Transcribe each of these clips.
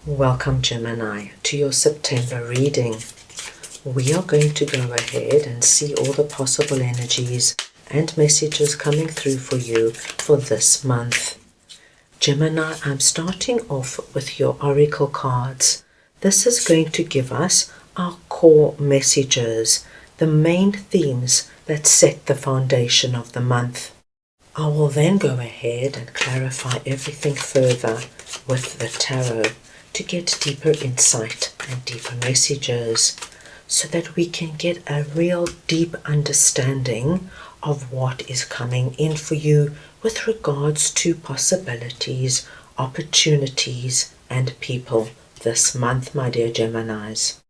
Welcome, Gemini, to your September reading. We are going to go ahead and see all the possible energies and messages coming through for you for this month. Gemini, I'm starting off with your oracle cards. This is going to give us our core messages, the main themes that set the foundation of the month. I will then go ahead and clarify everything further with the tarot to get deeper insight and deeper messages so that we can get a real deep understanding of what is coming in for you with regards to possibilities, opportunities, and people this month, my dear Geminis.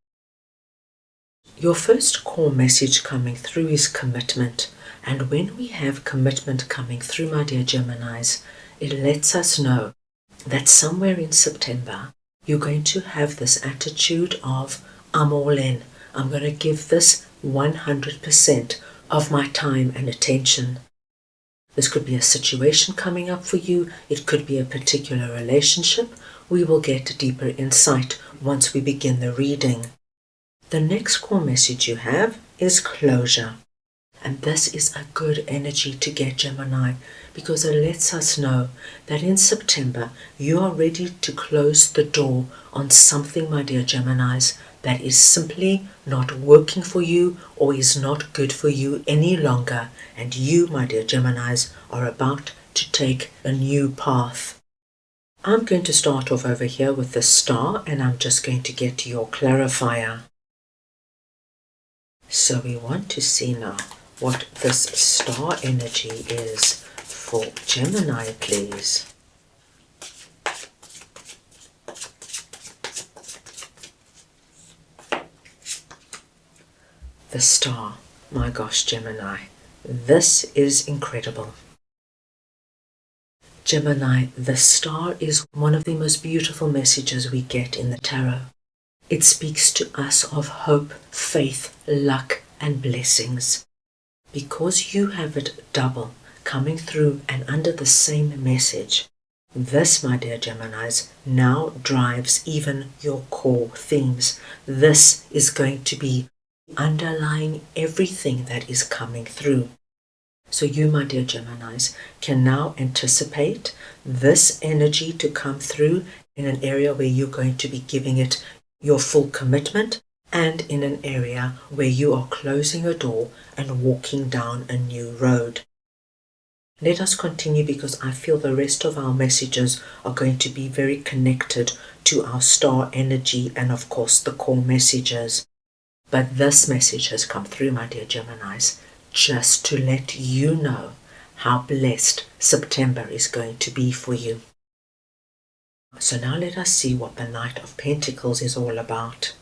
Your first core message coming through is commitment. And when we have commitment coming through, my dear Geminis, it lets us know that somewhere in September, you're going to have this attitude of, I'm all in. I'm going to give this 100% of my time and attention. This could be a situation coming up for you. It could be a particular relationship. We will get deeper insight once we begin the reading. The next core message you have is closure. And this is a good energy to get, Gemini, because it lets us know that in September you are ready to close the door on something, my dear Geminis, that is simply not working for you or is not good for you any longer. And you, my dear Geminis, are about to take a new path. I'm going to start off over here with the star, and I'm just going to get your clarifier. So we want to see now what this star energy is for Gemini, please. The star. My gosh, Gemini. This is incredible. Gemini, the star is one of the most beautiful messages we get in the tarot. It speaks to us of hope, faith, luck, and blessings. Because you have it double coming through and under the same message, this, my dear Geminis, now drives even your core themes. This is going to be underlying everything that is coming through. So you, my dear Geminis, can now anticipate this energy to come through in an area where you're going to be giving it your full commitment, and in an area where you are closing a door and walking down a new road. Let us continue, because I feel the rest of our messages are going to be very connected to our star energy and of course the core messages. But this message has come through, my dear Geminis, just to let you know how blessed September is going to be for you. So now let us see what the Knight of Pentacles is all about.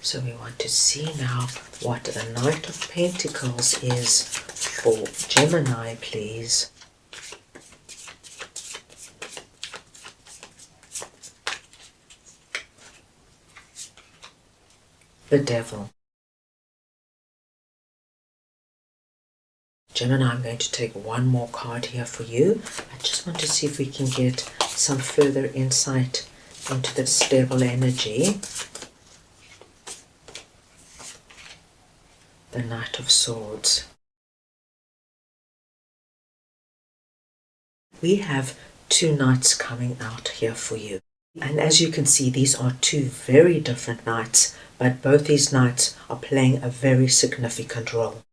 So we want to see now what the Knight of Pentacles is for Gemini, please. The Devil. Gemini, I'm going to take one more card here for you. I just want to see if we can get some further insight into this Devil energy. The Knight of Swords. We have two knights coming out here for you. And as you can see, these are two very different knights, but both these knights are playing a very significant role.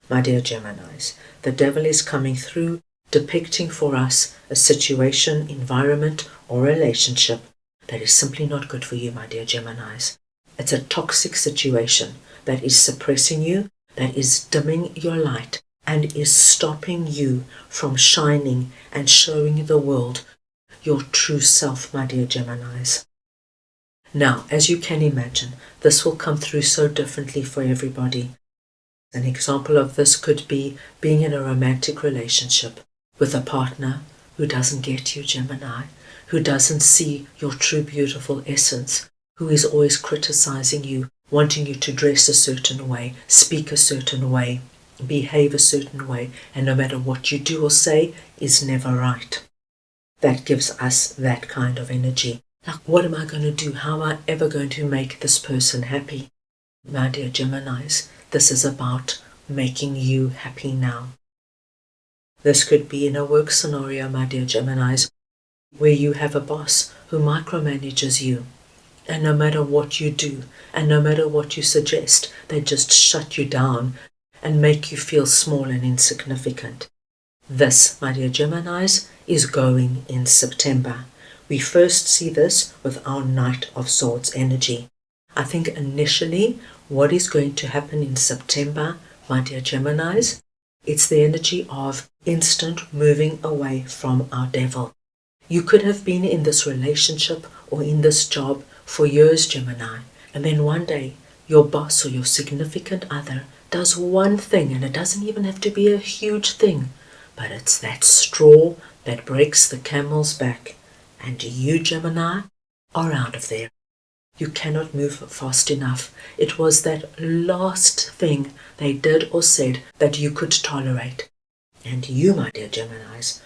My dear Geminis, the Devil is coming through, depicting for us a situation, environment, or relationship that is simply not good for you, my dear Geminis. It's a toxic situation that is suppressing you, that is dimming your light, and is stopping you from shining and showing the world your true self, my dear Geminis. Now, as you can imagine, this will come through so differently for everybody. An example of this could be being in a romantic relationship with a partner who doesn't get you, Gemini, who doesn't see your true beautiful essence, who is always criticizing you, wanting you to dress a certain way, speak a certain way, behave a certain way, and no matter what you do or say is never right. that gives us that kind of energy. Like, what am I going to do? How am I ever going to make this person happy? My dear Geminis, this is about making you happy now. This could be in a work scenario, my dear Geminis, where you have a boss who micromanages you. And no matter what you do, and no matter what you suggest, they just shut you down and make you feel small and insignificant. This, my dear Geminis, is going in September. We first see this with our Knight of Swords energy. I think initially what is going to happen in September, my dear Geminis, it's the energy of instant moving away from our devil. You could have been in this relationship or in this job for years, Gemini, and then one day your boss or your significant other does one thing, and it doesn't even have to be a huge thing, but it's that straw that breaks the camel's back, and you, Gemini, are out of there. You cannot move fast enough. It was that last thing they did or said that you could tolerate. And you, my dear Geminis,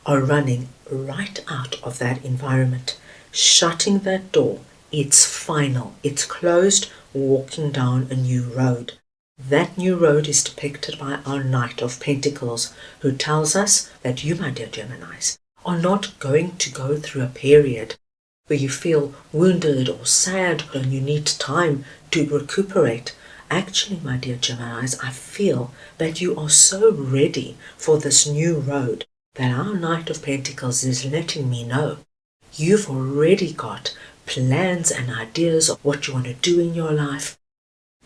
are running right out of that environment, shutting that door. It's final. It's closed, walking down a new road. That new road is depicted by our Knight of Pentacles, who tells us that you, my dear Geminis, are not going to go through a period where you feel wounded or sad and you need time to recuperate. Actually, my dear Geminis, I feel that you are so ready for this new road that our Knight of Pentacles is letting me know you've already got plans and ideas of what you want to do in your life.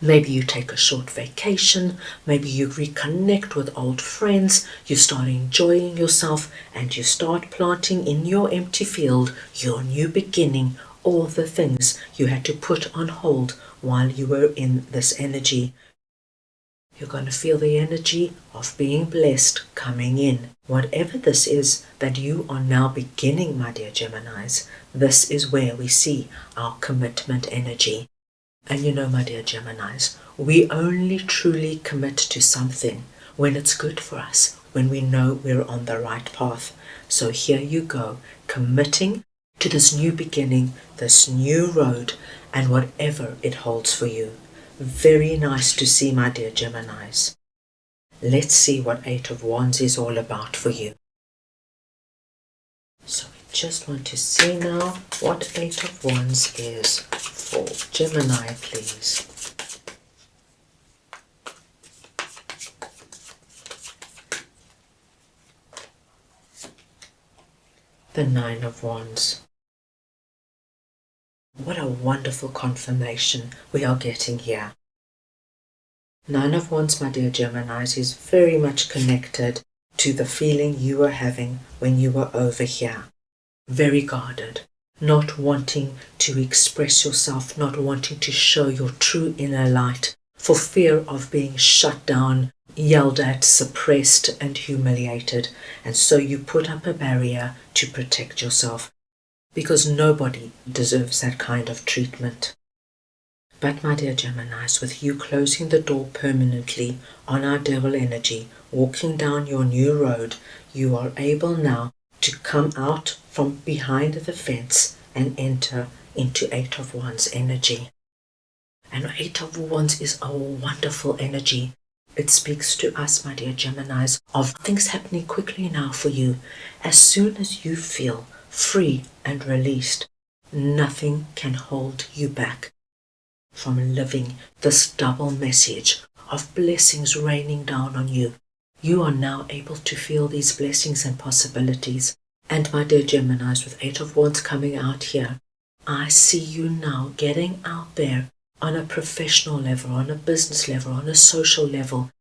Maybe you take a short vacation, maybe you reconnect with old friends, you start enjoying yourself, and you start planting in your empty field your new beginning, all the things you had to put on hold while you were in this energy. You're going to feel the energy of being blessed coming in. Whatever this is that you are now beginning, my dear Geminis, this is where we see our commitment energy. And you know, my dear Geminis, we only truly commit to something when it's good for us, when we know we're on the right path. So here you go, committing to this new beginning, this new road, and whatever it holds for you. Very nice to see, my dear Geminis. Let's see what Eight of Wands is all about for you. So we just want to see now what Eight of Wands is for Gemini, please. The Nine of Wands. What a wonderful confirmation we are getting here. Nine of Wands, my dear Geminis, is very much connected to the feeling you were having when you were over here. Very guarded, not wanting to express yourself, not wanting to show your true inner light for fear of being shut down, yelled at, suppressed and humiliated. And so you put up a barrier to protect yourself, because nobody deserves that kind of treatment. But my dear Geminis, with you closing the door permanently on our devil energy, walking down your new road, you are able now to come out from behind the fence and enter into Eight of Wands energy. And Eight of Wands is a wonderful energy. It speaks to us, my dear Geminis, of things happening quickly now for you. As soon as you feel free and released, nothing can hold you back from living this double message of blessings raining down on you. You are now able to feel these blessings and possibilities. And my dear Geminis, with Eight of Wands coming out here, I see you now getting out there on a professional level, on a business level, on a social level.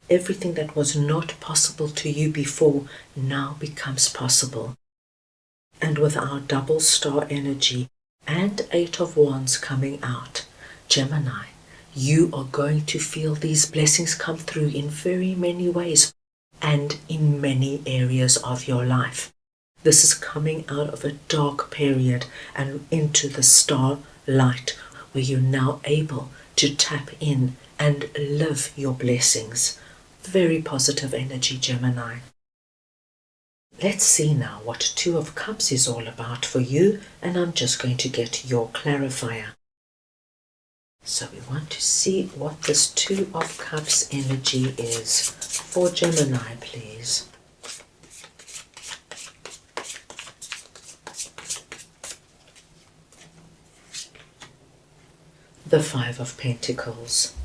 Everything that was not possible to you before now becomes possible. And with our double star energy and Eight of Wands coming out, Gemini, you are going to feel these blessings come through in very many ways and in many areas of your life. This is coming out of a dark period and into the star light, where you're now able to tap in and live your blessings. Very positive energy, Gemini. Let's see now what Two of Cups is all about for you, and I'm just going to get your clarifier. So we want to see what this Two of Cups energy is for Gemini, please. The Five of Pentacles.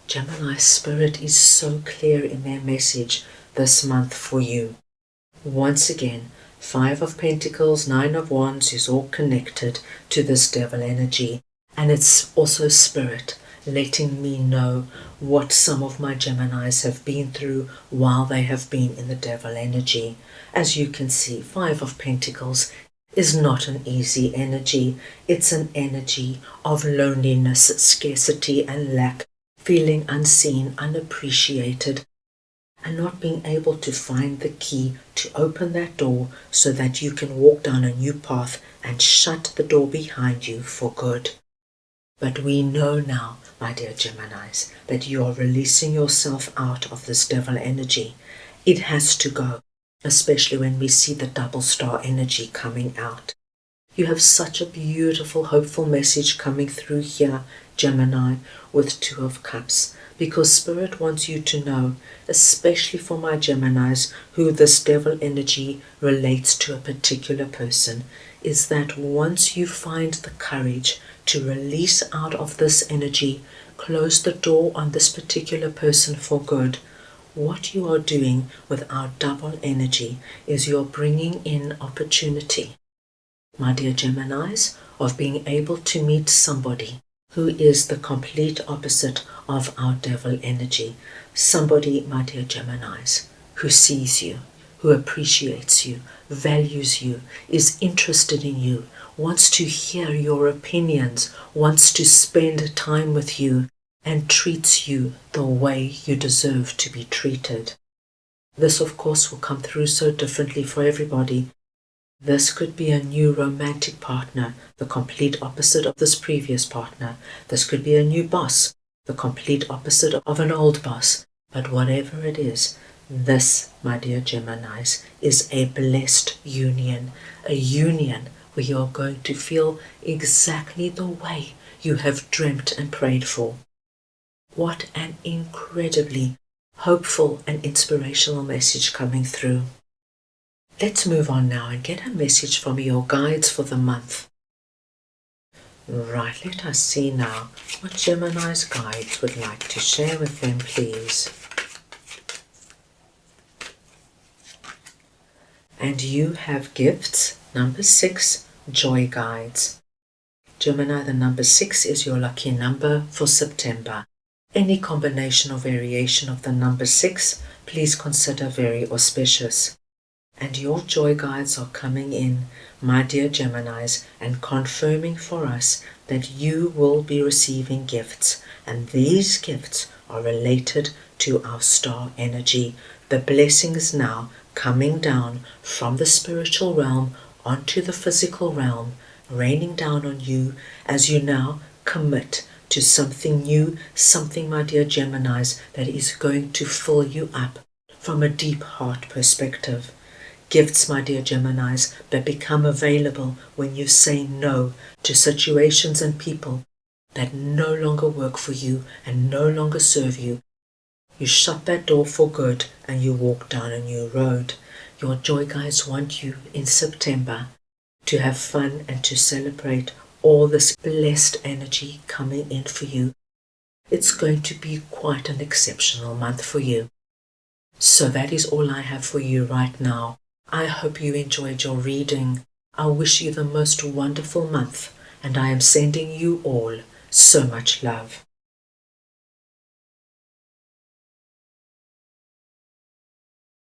Gemini Spirit is so clear in their message this month for you. Once again, Five of Pentacles, Nine of Wands is all connected to this devil energy. And it's also Spirit letting me know what some of my Geminis have been through while they have been in the devil energy. As you can see, Five of Pentacles is not an easy energy. It's an energy of loneliness, scarcity and lack, feeling unseen, unappreciated, and not being able to find the key to open that door so that you can walk down a new path and shut the door behind you for good. But we know now, my dear Geminis, that you are releasing yourself out of this devil energy. It has to go, especially when we see the double star energy coming out. You have such a beautiful, hopeful message coming through here, Gemini, with Two of Cups, because Spirit wants you to know, especially for my Geminis, who this devil energy relates to a particular person, is that once you find the courage to release out of this energy, close the door on this particular person for good, what you are doing with our double energy is you're bringing in opportunity, my dear Geminis, of being able to meet somebody who is the complete opposite of our devil energy. Somebody, my dear Geminis, who sees you, who appreciates you, values you, is interested in you, wants to hear your opinions, wants to spend time with you, and treats you the way you deserve to be treated. This, of course, will come through so differently for everybody. This could be a new romantic partner, the complete opposite of this previous partner. This could be a new boss, the complete opposite of an old boss. But whatever it is, this, my dear Geminis, is a blessed union, a union where you're going to feel exactly the way you have dreamt and prayed for. What an incredibly hopeful and inspirational message coming through. Let's move on now and get a message from your guides for the month. Right, let us see now what Gemini's guides would like to share with them, please. And you have gifts, number 6, joy guides. Gemini, the number 6 is your lucky number for September. Any combination or variation of the number 6, please consider very auspicious. And your joy guides are coming in, my dear Geminis, and confirming for us that you will be receiving gifts. And these gifts are related to our star energy. The blessings now coming down from the spiritual realm onto the physical realm, raining down on you as you now commit to something new, something, my dear Geminis, that is going to fill you up from a deep heart perspective. Gifts, my dear Geminis, that become available when you say no to situations and people that no longer work for you and no longer serve you. You shut that door for good and you walk down a new road. Your joy guides want you in September to have fun and to celebrate all this blessed energy coming in for you. It's going to be quite an exceptional month for you. So that is all I have for you right now. I hope you enjoyed your reading. I wish you the most wonderful month, and I am sending you all so much love.